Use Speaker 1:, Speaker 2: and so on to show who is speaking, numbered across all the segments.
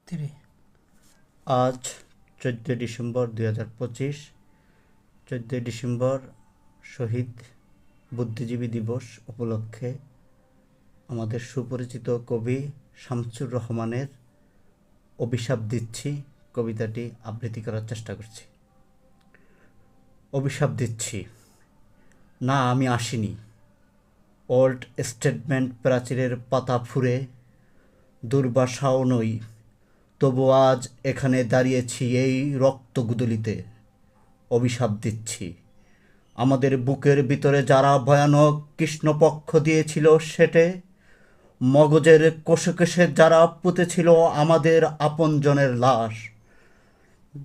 Speaker 1: 3
Speaker 2: আজ 14 December 2025। 14 December শহীদ বুদ্ধিজীবী দিবস উপলক্ষে আমাদের সুপরিচিত কবি শামসুর রহমানের অভিশাপ দিচ্ছি কবিতাটি আবৃত্তি করার চেষ্টা করছি। অভিশাপ দিচ্ছি, না আমি আসিনি। ওল্ড স্টেটমেন্ট প্রাচীরের পাতা ফুঁড়ে দুর্বাসাও নই, তবু আজ এখানে দাঁড়িয়েছি এই রক্তগুদলিতে। অভিশাপ দিচ্ছি, আমাদের বুকের ভিতরে যারা ভয়ানক কৃষ্ণপক্ষ দিয়েছিল সেটে, মগজের কোষে কোষে যারা পুঁতেছিল আমাদের আপনজনের লাশ,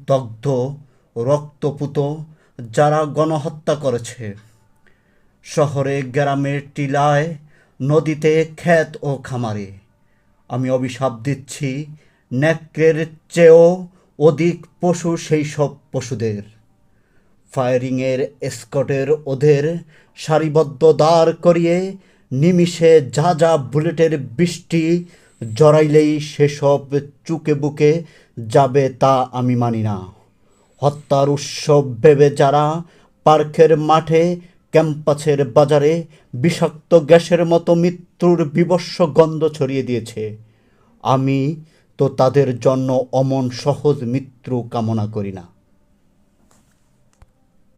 Speaker 2: দগ্ধ রক্তপুত যারা গণহত্যা করেছে, শহরে গ্রামে টিলায় নদীতে ক্ষেত ও খামারে। আমি অভিশাপ দিচ্ছি নেকড়ের চেয়েও অধিক পশু সেই সব পশুদের। ফায়ারিংয়ের স্কটের ওদের সারিবদ্ধ দাঁড় করিয়ে নিমিষে যা যা বুলেটের বৃষ্টি জড়াইলেই সেসব চুকে বুকে যাবে তা আমি মানি না। হত্যার উৎসব ভেবে যারা পার্কের মাঠে ক্যাম্পাসের বাজারে বিষাক্ত গ্যাসের মতো মৃত্যুর বীভৎস গন্ধ ছড়িয়ে দিয়েছে, আমি তো তাদের জন্য অমন সহজ মৃত্যু কামনা করি না।